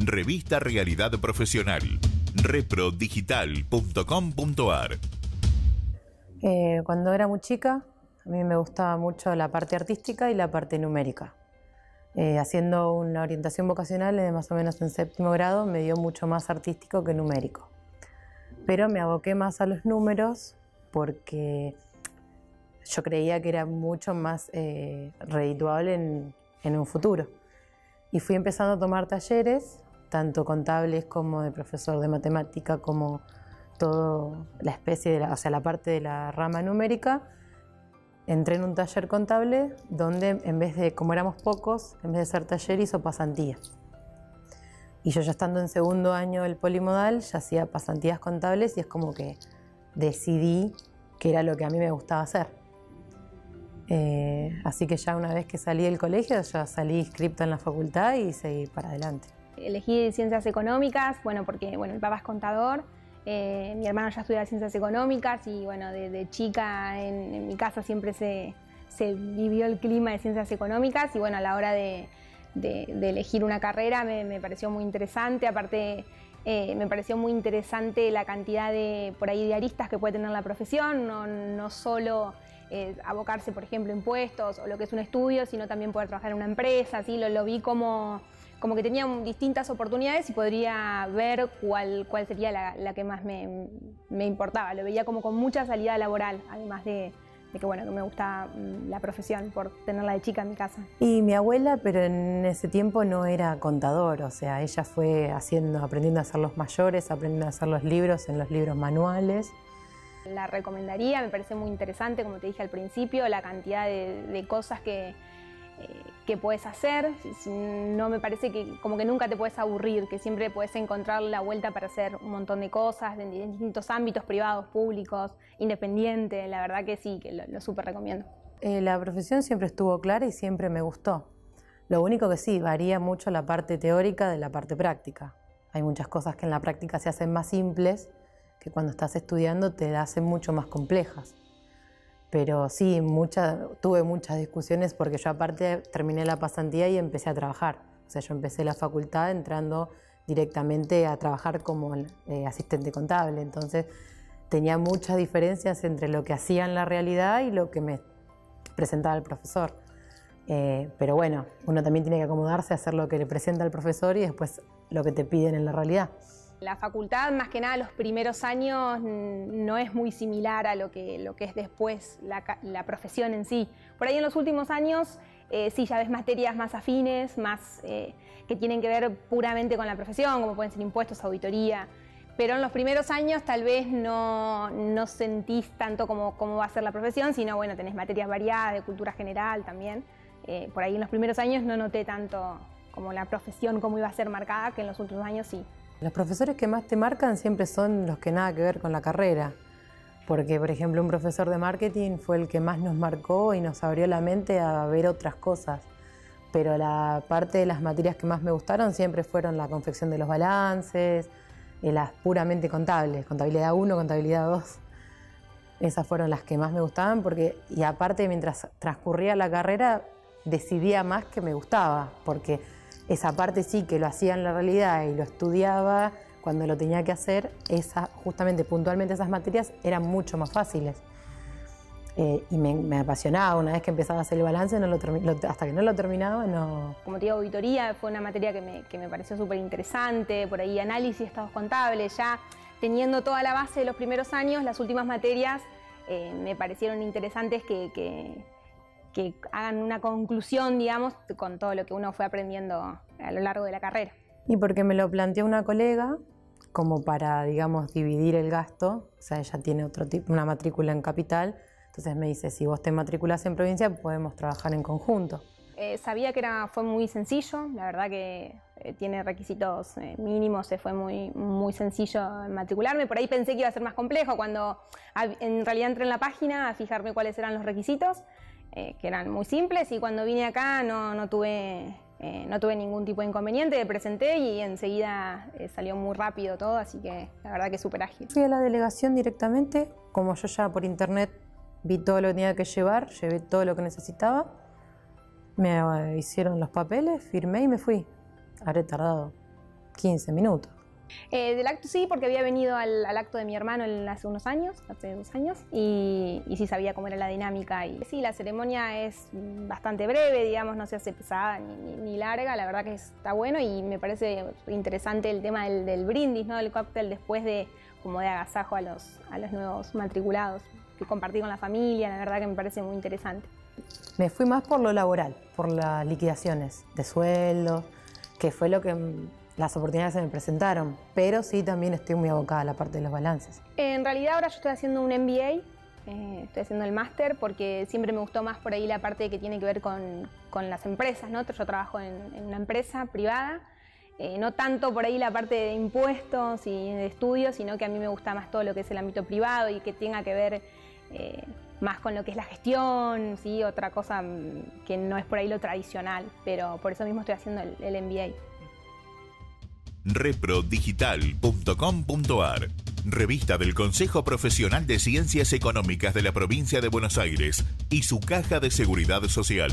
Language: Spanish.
Revista Realidad Profesional. reprodigital.com.ar. Cuando era muy chica, a mí me gustaba mucho la parte artística y la parte numérica. Haciendo una orientación vocacional más o menos en séptimo grado, me dio mucho más artístico que numérico. Pero me aboqué más a los números porque yo creía que era mucho más redituable en un futuro. Y fui empezando a tomar talleres, tanto contables como de profesor de matemática, como toda la especie de la parte de la rama numérica. Entré en un taller contable donde, en vez de, como éramos pocos, en vez de ser taller, hizo pasantía. Y yo ya estando en segundo año del polimodal, ya hacía pasantías contables y es como que decidí que era lo que a mí me gustaba hacer. Así que ya una vez que salí del colegio, ya salí inscripta en la facultad y seguí para adelante. Elegí ciencias económicas, porque mi papá es contador, mi hermano ya estudia ciencias económicas y de chica en mi casa siempre se vivió el clima de ciencias económicas y a la hora de elegir una carrera me pareció muy interesante. Aparte me pareció muy interesante la cantidad de aristas que puede tener la profesión, no solo abocarse, por ejemplo, a impuestos o lo que es un estudio, sino también poder trabajar en una empresa. Así lo vi como que tenía distintas oportunidades y podría ver cuál sería la que más me importaba. Lo veía como con mucha salida laboral, además de que me gusta la profesión por tenerla de chica en mi casa. Y mi abuela, pero en ese tiempo no era contador, o sea, ella fue aprendiendo a hacer los mayores, aprendiendo a hacer los libros en los libros manuales. La recomendaría, me parece muy interesante, como te dije al principio, la cantidad de cosas que puedes hacer. No me parece que nunca te puedes aburrir, que siempre puedes encontrar la vuelta para hacer un montón de cosas en distintos ámbitos, privados, públicos, independiente. La verdad que sí, que lo súper recomiendo. La profesión siempre estuvo clara y siempre me gustó. Lo único que sí, varía mucho la parte teórica de la parte práctica. Hay muchas cosas que en la práctica se hacen más simples, que cuando estás estudiando te hacen mucho más complejas. Pero sí, tuve muchas discusiones porque yo aparte terminé la pasantía y empecé a trabajar. O sea, yo empecé la facultad entrando directamente a trabajar como asistente contable. Entonces tenía muchas diferencias entre lo que hacía en la realidad y lo que me presentaba el profesor. Pero bueno, uno también tiene que acomodarse a hacer lo que le presenta el profesor y después lo que te piden en la realidad. La facultad, más que nada, los primeros años no es muy similar a lo que es después la profesión en sí. Por ahí en los últimos años sí, ya ves materias más afines, más que tienen que ver puramente con la profesión, como pueden ser impuestos, auditoría. Pero en los primeros años tal vez no sentís tanto cómo va a ser la profesión, sino tenés materias variadas, de cultura general también. Por ahí en los primeros años no noté tanto como la profesión, cómo iba a ser marcada, que en los últimos años sí. Los profesores que más te marcan siempre son los que nada que ver con la carrera, porque por ejemplo un profesor de marketing fue el que más nos marcó y nos abrió la mente a ver otras cosas, pero la parte de las materias que más me gustaron siempre fueron la confección de los balances, las puramente contables, contabilidad 1, contabilidad 2. Esas fueron las que más me gustaban y aparte mientras transcurría la carrera decidía más que me gustaba, porque esa parte sí que lo hacía en la realidad y lo estudiaba cuando lo tenía que hacer, justamente puntualmente esas materias eran mucho más fáciles. Y me apasionaba. Una vez que empezaba a hacer el balance, hasta que no lo terminaba, no. Como te digo, auditoría fue una materia que me pareció súper interesante, por ahí análisis de estados contables, ya teniendo toda la base de los primeros años, las últimas materias me parecieron interesantes que hagan una conclusión, digamos, con todo lo que uno fue aprendiendo a lo largo de la carrera. Y porque me lo planteó una colega, como para, digamos, dividir el gasto. O sea, ella tiene una matrícula en capital, entonces me dice, si vos te matriculás en provincia, podemos trabajar en conjunto. Sabía que fue muy sencillo, la verdad que tiene requisitos mínimos, fue muy sencillo matricularme. Por ahí pensé que iba a ser más complejo, cuando en realidad entré en la página a fijarme cuáles eran los requisitos, que eran muy simples, y cuando vine acá no tuve ningún tipo de inconveniente, me presenté y enseguida salió muy rápido todo, así que la verdad que es súper ágil. Fui a la delegación directamente, como yo ya por internet vi todo lo que tenía que llevar, llevé todo lo que necesitaba, me hicieron los papeles, firmé y me fui. Habré tardado 15 minutos. Del acto sí, porque había venido al acto de mi hermano hace unos años, hace 2 años, y sí sabía cómo era la dinámica. Y sí, la ceremonia es bastante breve, digamos, no se hace pesada ni larga, la verdad que está bueno y me parece interesante el tema del brindis, ¿no? El cóctel después como de agasajo a los nuevos matriculados, que compartí con la familia, la verdad que me parece muy interesante. Me fui más por lo laboral, por las liquidaciones de sueldos, que fue las oportunidades que se me presentaron, pero sí también estoy muy abocada a la parte de los balances. En realidad ahora yo estoy haciendo un MBA, estoy haciendo el máster porque siempre me gustó más por ahí la parte que tiene que ver con las empresas, ¿no? Yo trabajo en una empresa privada, no tanto por ahí la parte de impuestos y de estudios, sino que a mí me gusta más todo lo que es el ámbito privado y que tenga que ver más con lo que es la gestión, ¿sí? Otra cosa que no es por ahí lo tradicional, pero por eso mismo estoy haciendo el MBA. Reprodigital.com.ar, revista del Consejo Profesional de Ciencias Económicas de la Provincia de Buenos Aires y su Caja de Seguridad Social.